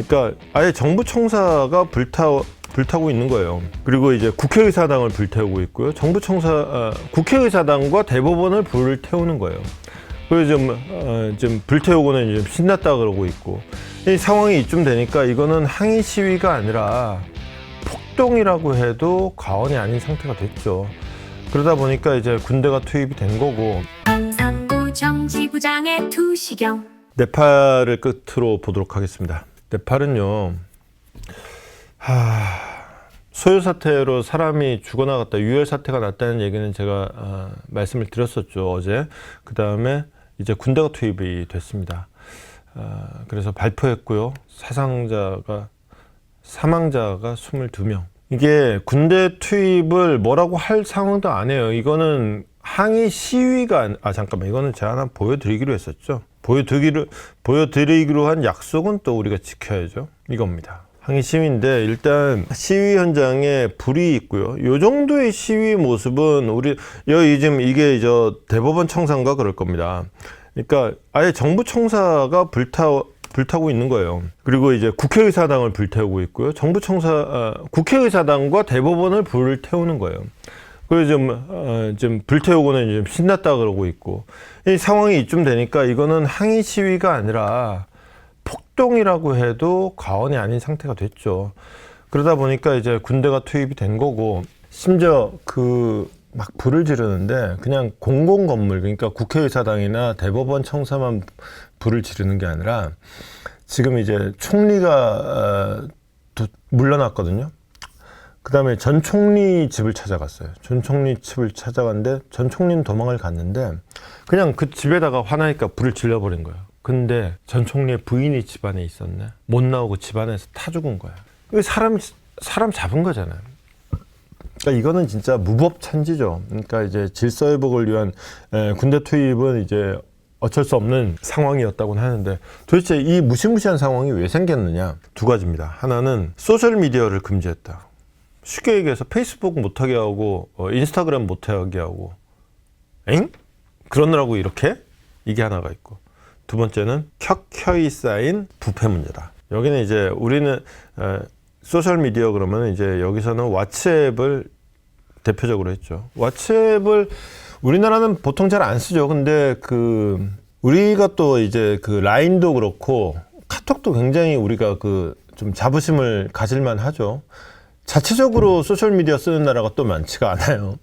그러니까 아예 정부 청사가 불타고 있는 거예요. 그리고 이제 국회의사당을 불태우고 있고요. 국회의사당과 대법원을 불태우는 거예요. 그래서 좀 불태우고는 좀 신났다 그러고 있고, 이 상황이 이쯤 되니까 이거는 항의 시위가 아니라 폭동이라고 해도 과언이 아닌 상태가 됐죠. 그러다 보니까 이제 군대가 투입이 된 거고. 상부 정지부장의 투시경. 네팔을 끝으로 보도록 하겠습니다. 네팔은요, 소요 사태로 사람이 죽어나갔다, 유혈 사태가 났다는 얘기는 제가 말씀을 드렸었죠, 어제. 그 다음에 이제 군대가 투입이 됐습니다. 그래서 발표했고요. 사망자가 22명. 이게 군대 투입을 뭐라고 할 상황도 안 해요. 이거는 항의 시위가 잠깐만, 이거는 제가 하나 보여드리기로 했었죠. 보여드리기로 한 약속은 또 우리가 지켜야죠. 이겁니다. 항의 시위인데, 일단 시위 현장에 불이 있고요. 요 정도의 시위 모습은 지금 이게 대법원 청사인가 그럴 겁니다. 그러니까 아예 정부 청사가 불타고 있는 거예요. 그리고 이제 국회의사당을 불태우고 있고요. 국회의사당과 대법원을 불태우는 거예요. 그래서 좀 불태우고는 좀 신났다 그러고 있고, 이 상황이 이쯤 되니까 이거는 항의 시위가 아니라 폭동이라고 해도 과언이 아닌 상태가 됐죠. 그러다 보니까 이제 군대가 투입이 된 거고, 심지어 막 불을 지르는데 그냥 공공 건물, 그러니까 국회의사당이나 대법원 청사만 불을 지르는 게 아니라, 지금 이제 총리가 물러났거든요. 그 다음에 전 총리 집을 찾아갔어요. 전 총리 집을 찾아갔는데, 전 총리는 도망을 갔는데 그냥 그 집에다가 화나니까 불을 질러버린 거예요. 근데 전 총리의 부인이 집안에 있었네. 못 나오고 집안에서 타 죽은 거야. 이거 사람 잡은 거잖아요. 그러니까 이거는 진짜 무법천지죠. 그러니까 이제 질서회복을 위한 군대 투입은 이제 어쩔 수 없는 상황이었다고는 하는데, 도대체 이 무시무시한 상황이 왜 생겼느냐? 두 가지입니다. 하나는 소셜미디어를 금지했다. 쉽게 얘기해서 페이스북 못하게 하고 인스타그램 못하게 하고, 그러느라고 이렇게? 이게 하나가 있고, 두 번째는 켜켜이 쌓인 부패 문제다. 여기는 이제 우리는 소셜미디어 그러면 이제 여기서는 왓츠앱을 대표적으로 했죠. 왓츠앱을 우리나라는 보통 잘 안 쓰죠. 근데 우리가 또 이제 라인도 그렇고 카톡도 굉장히 우리가 좀 자부심을 가질만 하죠. 자체적으로 소셜미디어 쓰는 나라가 또 많지가 않아요.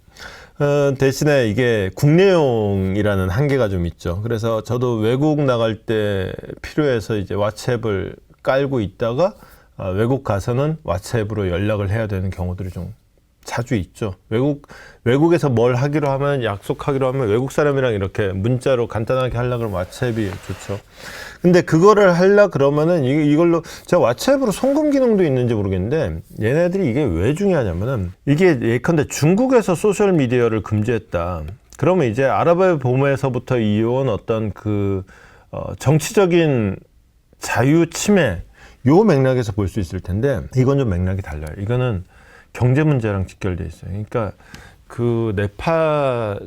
대신에 이게 국내용이라는 한계가 좀 있죠. 그래서 저도 외국 나갈 때 필요해서 이제 왓츠앱을 깔고 있다가 외국 가서는 왓츠앱으로 연락을 해야 되는 경우들이 좀 자주 있죠. 외국에서 뭘 하기로 하면, 약속하기로 하면 외국 사람이랑 이렇게 문자로 간단하게 하려고 그러면 왓츠앱이 좋죠. 근데 그거를 하려 그러면은 이걸로, 제가 왓츠앱으로 송금 기능도 있는지 모르겠는데, 얘네들이 이게 왜 중요하냐면은, 이게 예컨대 중국에서 소셜미디어를 금지했다. 그러면 이제 아랍의 봄에서부터 이어온 어떤 정치적인 자유 침해, 요 맥락에서 볼 수 있을 텐데, 이건 좀 맥락이 달라요. 이거는 경제 문제랑 직결돼 있어요. 그러니까 네팔,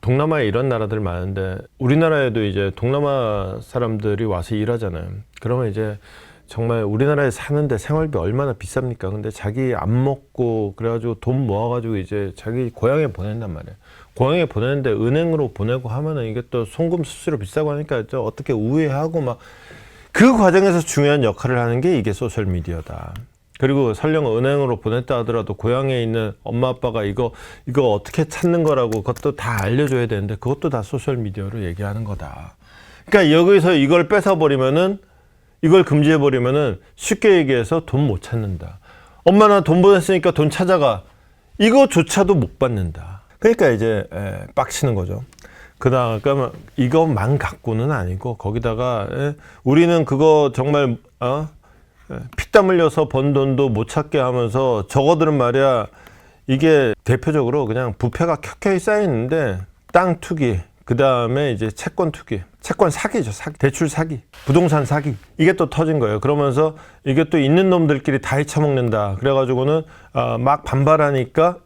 동남아에 이런 나라들 많은데, 우리나라에도 이제 동남아 사람들이 와서 일하잖아요. 그러면 이제 정말 우리나라에 사는데 생활비 얼마나 비쌉니까? 근데 자기 안 먹고 그래가지고 돈 모아가지고 이제 자기 고향에 보낸단 말이에요. 고향에 보내는데 은행으로 보내고 하면은 이게 또 송금 수수료 비싸고 하니까 어떻게 우회하고 막, 그 과정에서 중요한 역할을 하는 게 이게 소셜미디어다. 그리고 설령 은행으로 보냈다 하더라도 고향에 있는 엄마 아빠가 이거 어떻게 찾는 거라고 그것도 다 알려줘야 되는데, 그것도 다 소셜미디어로 얘기하는 거다. 그러니까 여기서 이걸 뺏어버리면은, 이걸 금지해버리면은 쉽게 얘기해서 돈 못 찾는다. 엄마 나 돈 보냈으니까 돈 찾아가. 이거조차도 못 받는다. 그러니까 이제 빡치는 거죠. 그러니까 이것만 갖고는 아니고, 거기다가 우리는 그거 정말 피땀 흘려서 번 돈도 못 찾게 하면서, 저거들은 말이야, 이게 대표적으로 그냥 부패가 켜켜이 쌓이는데, 땅 투기, 그 다음에 이제 채권 투기, 채권 사기죠. 대출 사기, 부동산 사기, 이게 또 터진 거예요. 그러면서 이게 또 있는 놈들끼리 다 헤쳐먹는다. 그래가지고는 막 반발하니까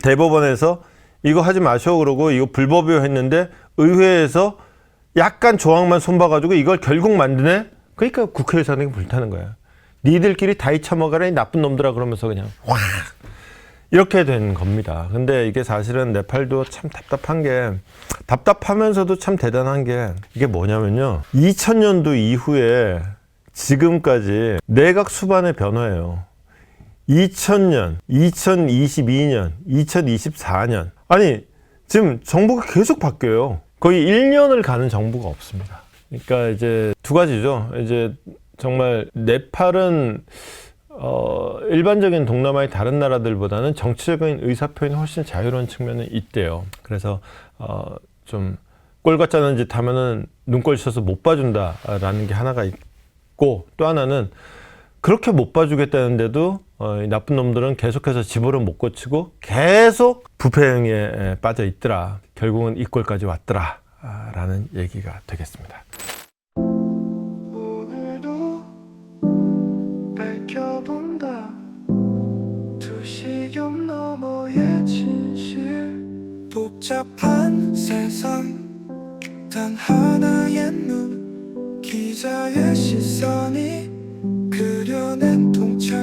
대법원에서 이거 하지 마셔 그러고, 이거 불법이요 했는데 의회에서 약간 조항만 손봐가지고 이걸 결국 만드네. 그러니까 국회의사당이 불타는 거야. 니들끼리 다 잊혀먹어라 이 나쁜 놈들아 그러면서 그냥 확 이렇게 된 겁니다. 근데 이게 사실은 네팔도 참 답답하면서도 참 대단한 게 이게 뭐냐면요. 2000년도 이후에 지금까지 내각 수반의 변화예요. 2000년, 2022년, 2024년. 아니, 지금 정부가 계속 바뀌어요. 거의 1년을 가는 정부가 없습니다. 그러니까 이제 두 가지죠. 이제 정말 네팔은 일반적인 동남아의 다른 나라들보다는 정치적인 의사표현이 훨씬 자유로운 측면이 있대요. 그래서 좀 꼴 같지 않은 짓 하면은 눈꼴 쳐서 못 봐준다라는 게 하나가 있고, 또 하나는 그렇게 못 봐주겠다는데도 이 나쁜 놈들은 계속해서 집어를 못 고치고 계속 부패 행위에 빠져 있더라. 결국은 이 꼴까지 왔더라 라는 얘기가 되겠습니다. 오늘도 밝혀본다 두시경 너머의 진실 복잡한 세상 단 하나의 눈 기자의 시선이 그려낸 통찰